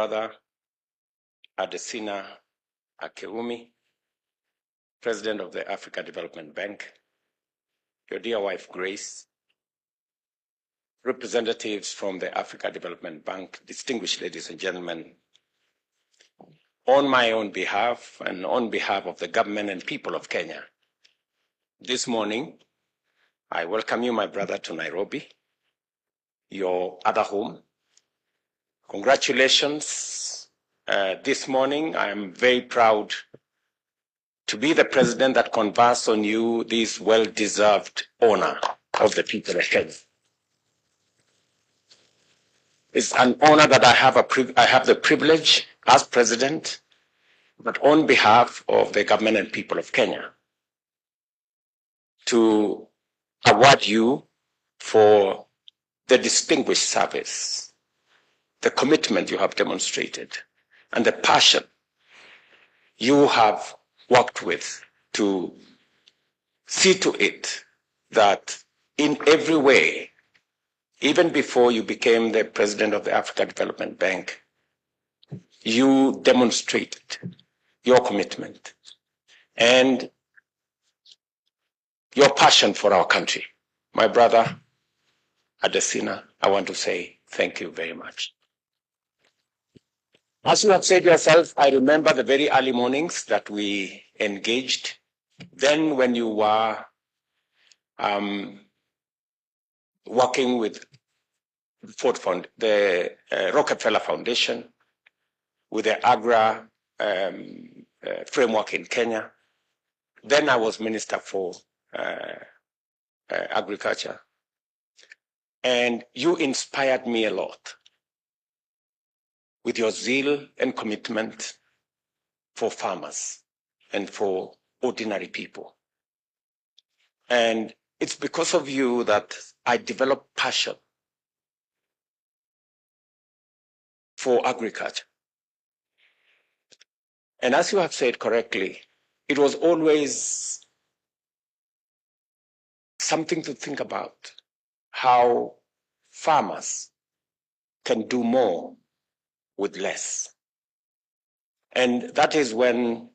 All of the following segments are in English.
brother Adesina Akeumi, President of the Africa Development Bank, your dear wife Grace, representatives from the Africa Development Bank, distinguished ladies and gentlemen, on my own behalf and on behalf of the government and people of Kenya, this morning, I welcome you, my brother, to Nairobi, your other home. Congratulations. This morning, I am very proud to be the president that confers on you this well-deserved honor of the people of Kenya. It's an honor that I have the privilege as president, but on behalf of the government and people of Kenya, to award you for the distinguished service, the commitment you have demonstrated, and the passion you have worked with to see to it that in every way, even before you became the president of the Africa Development Bank, you demonstrated your commitment and your passion for our country. My brother Adesina, I want to say thank you very much. As you have said yourself, I remember the very early mornings that we engaged. Then when you were working with the Rockefeller Foundation, with the AGRA framework in Kenya. Then I was Minister for Agriculture. And you inspired me a lot with your zeal and commitment for farmers and for ordinary people. And it's because of you that I developed passion for agriculture. And as you have said correctly, it was always something to think about, how farmers can do more with less. And that is when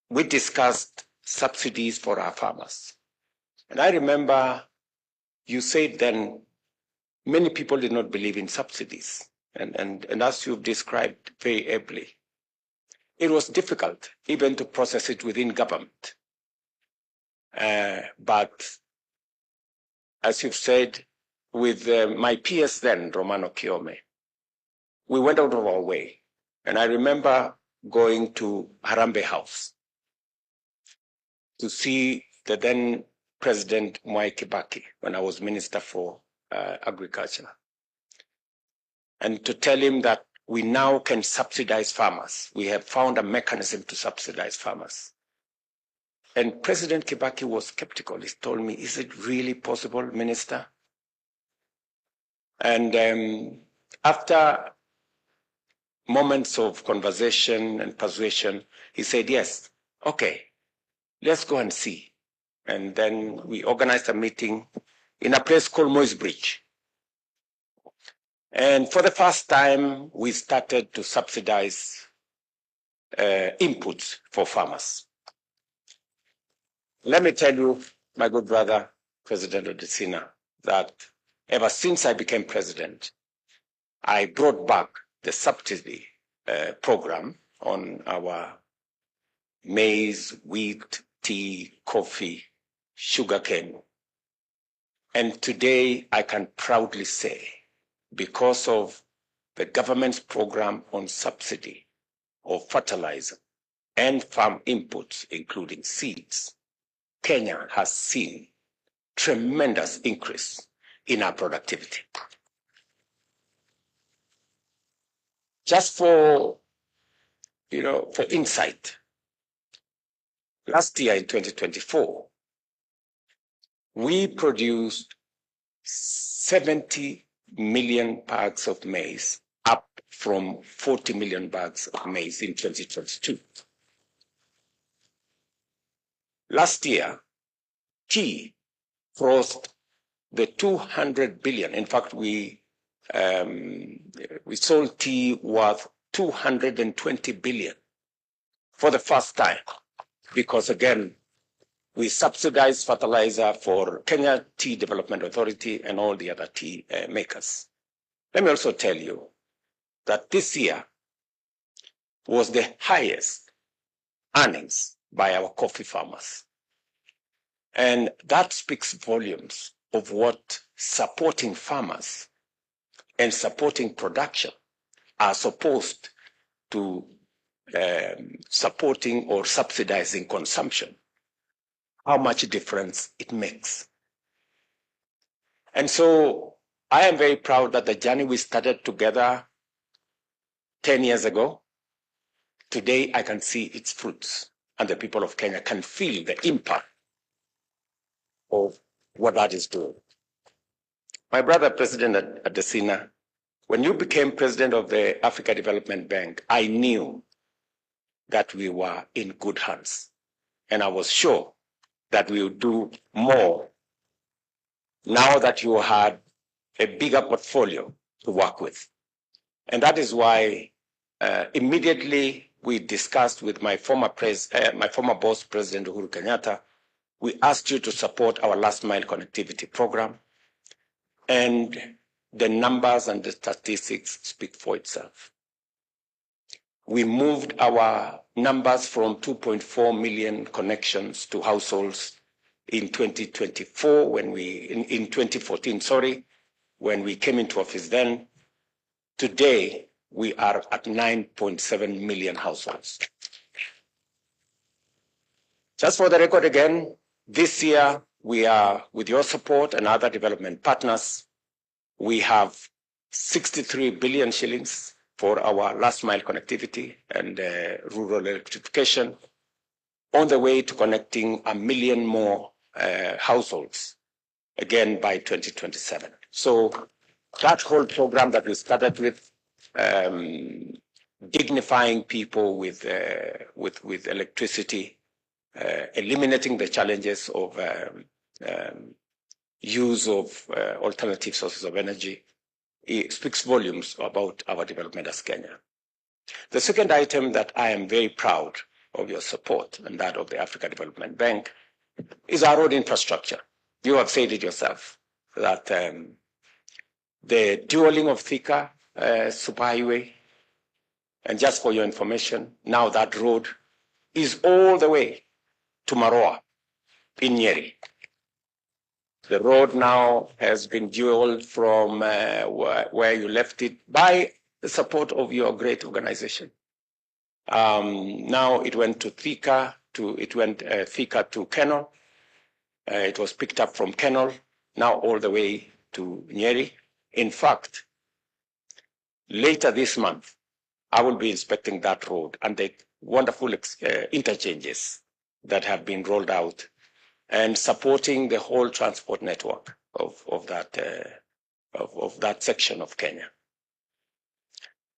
we discussed subsidies for our farmers. And I remember you said then many people did not believe in subsidies. And as you've described very ably, it was difficult even to process it within government. But as you've said, with my PS then, Romano Kiome, we went out of our way. And I remember going to Harambee House to see the then President Mwai Kibaki when I was Minister for Agriculture, and to tell him that we now can subsidize farmers. We have found a mechanism to subsidize farmers. And President Kibaki was skeptical. He told me, is it really possible, Minister? And after moments of conversation and persuasion, he said, yes, okay, let's go and see. And then we organized a meeting in a place called Moy's Bridge. And for the first time, we started to subsidize inputs for farmers. Let me tell you, my good brother, President Adesina, that ever since I became president, I brought back the subsidy program on our maize, wheat, tea, coffee, sugarcane. And today I can proudly say, because of the government's program on subsidy of fertilizer and farm inputs, including seeds, Kenya has seen tremendous increase in our productivity. Just for insight, last year in 2024, we produced 70 million bags of maize, up from 40 million bags of maize in 2022. Last year, tea crossed the 200 billion. In fact, we sold tea worth 220 billion for the first time, because again, we subsidize fertilizer for Kenya Tea Development Authority and all the other tea makers. Let me also tell you that this year was the highest earnings by our coffee farmers. And that speaks volumes of what supporting farmers and supporting production are supposed to supporting or subsidizing consumption, how much difference it makes. And so I am very proud that the journey we started together 10 years ago, today I can see its fruits, and the people of Kenya can feel the impact of what that is doing. My brother, President Nduta'S, when you became president of the Africa Development Bank, I knew that we were in good hands. And I was sure that we would do more now that you had a bigger portfolio to work with. And that is why immediately we discussed with my former boss, President Uhuru Kenyatta. We asked you to support our last mile connectivity program. And the numbers and the statistics speak for itself. We moved our numbers from 2.4 million connections to households in 2024, in 2014, sorry, when we came into office then. Today, we are at 9.7 million households. Just for the record again, this year, we are, with your support and other development partners, we have 63 billion shillings for our last mile connectivity and rural electrification, on the way to connecting 1 million more households, again by 2027. So that whole program that we started with, dignifying people with electricity, eliminating the challenges of use of alternative sources of energy, it speaks volumes about our development as Kenya. The second item that I am very proud of your support and that of the Africa Development Bank is our road infrastructure. You have said it yourself that the dualing of Thika superhighway, and just for your information, now that road is all the way to Maroa in Nyeri. The road now has been dualed from where you left it by the support of your great organization. Now it went to Thika, Thika to Kenol. It was picked up from Kenol, now all the way to Nyeri. In fact, later this month, I will be inspecting that road and the wonderful interchanges that have been rolled out, and supporting the whole transport network of that section of Kenya.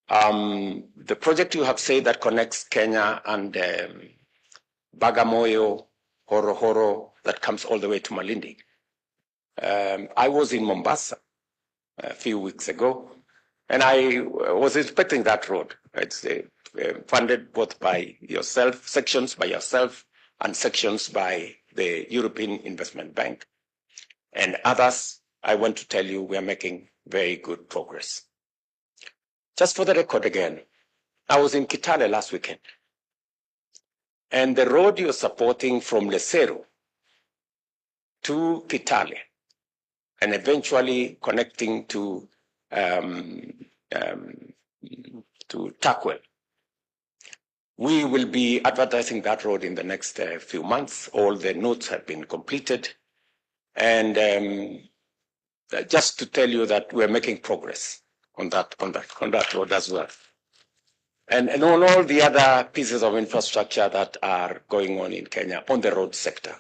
The project you have said that connects Kenya and Bagamoyo, Horohoro, that comes all the way to Malindi. I was in Mombasa a few weeks ago, and I was inspecting that road. It's funded both by yourself, sections by yourself, and sections by the European Investment Bank and others. I want to tell you we are making very good progress. Just for the record again, I was in Kitale last weekend, and the road you're supporting from Lesero to Kitale and eventually connecting to Takwel, we will be advertising that road in the next few months. All the notes have been completed. And just to tell you that we're making progress on that road as well. And on all the other pieces of infrastructure that are going on in Kenya on the road sector.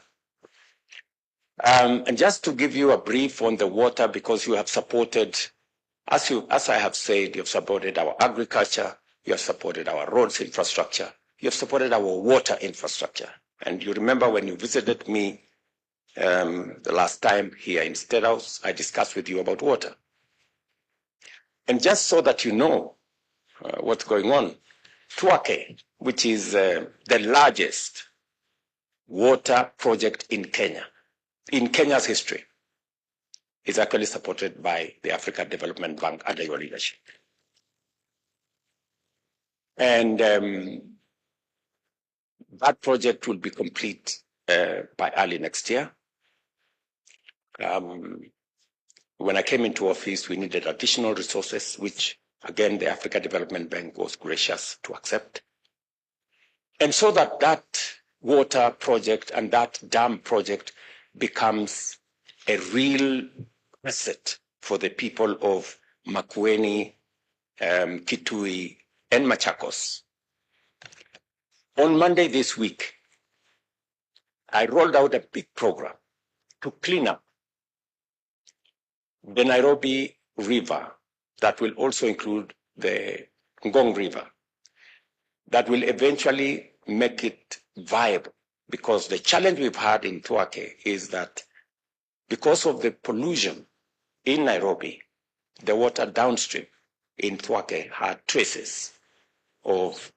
And just to give you a brief on the water, because you have supported, as I have said, you've supported our agriculture, you have supported our roads infrastructure, you have supported our water infrastructure. And you remember when you visited me the last time here in State House, I discussed with you about water. And just so that you know, what's going on. Twake, which is the largest water project in Kenya, in Kenya's history, is actually supported by the African Development Bank under your leadership. And that project will be complete by early next year. When I came into office, we needed additional resources, which, again, the Africa Development Bank was gracious to accept. And so that water project and that dam project becomes a real asset for the people of Makueni, Kitui, and Machakos. On Monday this week, I rolled out a big program to clean up the Nairobi River that will also include the Ngong River, that will eventually make it viable, because the challenge we've had in Twake is that because of the pollution in Nairobi, the water downstream in Twake had traces of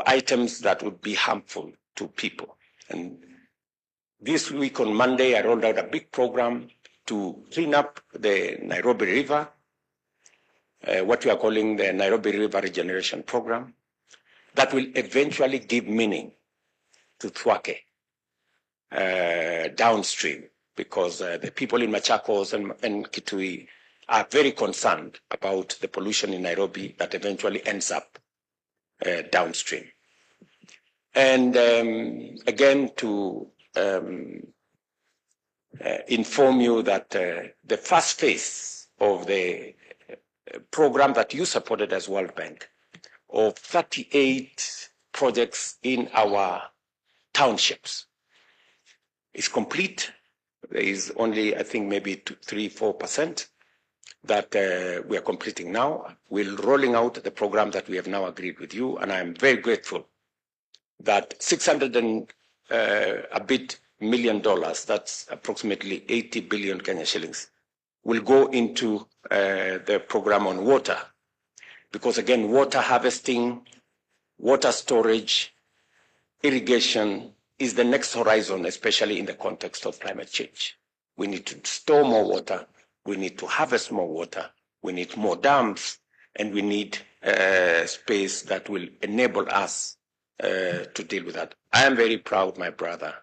items that would be harmful to people. And this week on Monday, I rolled out a big program to clean up the Nairobi River, what we are calling the Nairobi River Regeneration Program, that will eventually give meaning to Twake downstream, because the people in Machakos and Kitui are very concerned about the pollution in Nairobi that eventually ends up downstream. And again, to inform you that the first phase of the program that you supported as World Bank of 38 projects in our townships is complete. There is only, I think, maybe 3-4% that we are completing now. We're rolling out the program that we have now agreed with you, and I'm very grateful that $600 and a bit million, that's approximately 80 billion Kenya shillings, will go into the program on water. Because again, water harvesting, water storage, irrigation is the next horizon, especially in the context of climate change. We need to store more water, we need to harvest more water, we need more dams, and we need space that will enable us to deal with that. I am very proud, my brother,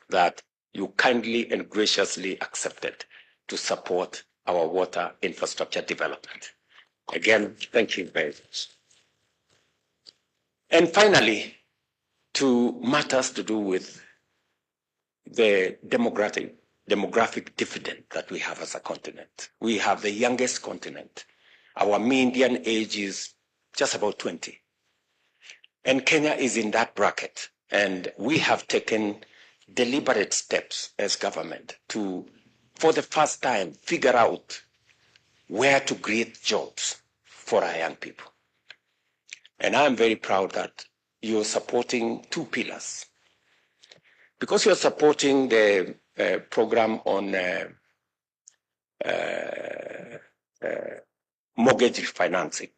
that you kindly and graciously accepted to support our water infrastructure development. Again, thank you very much. And finally, to matters to do with the demographic dividend that we have as a continent. We have the youngest continent. Our median age is just about 20. And Kenya is in that bracket. And we have taken deliberate steps as government to, for the first time, figure out where to create jobs for our young people. And I'm very proud that you're supporting two pillars. Because you're supporting the program on mortgage refinancing,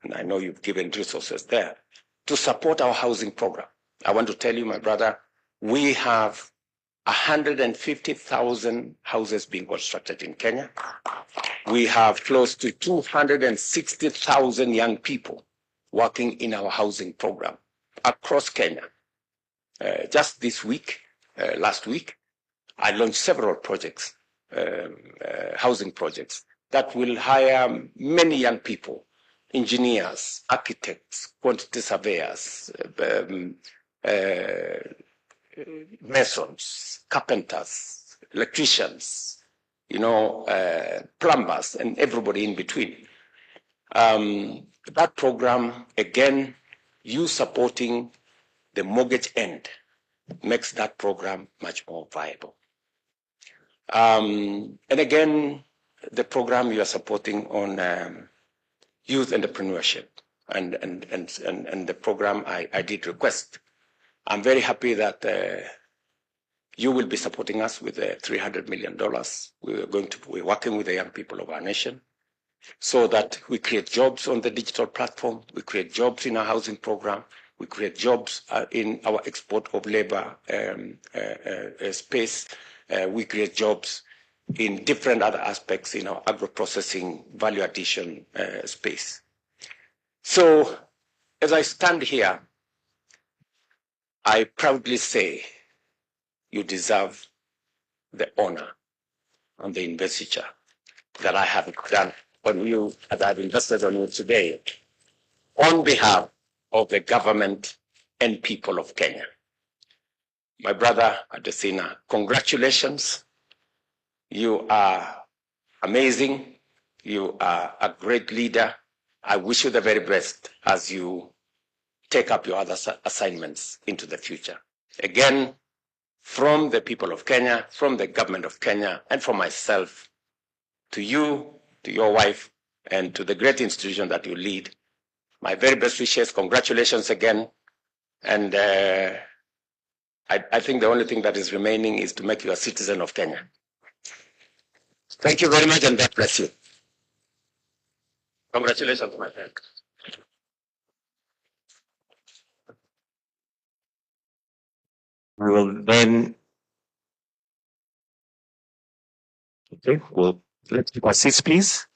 and I know you've given resources there, to support our housing program. I want to tell you, my brother, we have 150,000 houses being constructed in Kenya. We have close to 260,000 young people working in our housing program across Kenya. Just this week, last week, I launched several projects, housing projects, that will hire many young people, engineers, architects, quantity surveyors, masons, carpenters, electricians, plumbers, and everybody in between. That program, again, you supporting the mortgage end makes that program much more viable. And again, the program you are supporting on youth entrepreneurship and the program I did request. I'm very happy that You will be supporting us with $300 million. We're working with the young people of our nation so that we create jobs on the digital platform, we create jobs in our housing program, we create jobs in our export of labor space, we create jobs in different other aspects in our agro-processing value addition space. So as I stand here, I proudly say you deserve the honor and the investiture that I have done on you, that I've invested on you today, on behalf of the government and people of Kenya. My brother Adesina, congratulations. You are amazing. You are a great leader. I wish you the very best as you take up your other assignments into the future. Again, from the people of Kenya, from the government of Kenya, and from myself, to you, to your wife, and to the great institution that you lead, my very best wishes. Congratulations again. And I think the only thing that is remaining is to make you a citizen of Kenya. Thank you very much, and God bless you. Congratulations, my friend. We will then, okay, well, let's take our seats, please.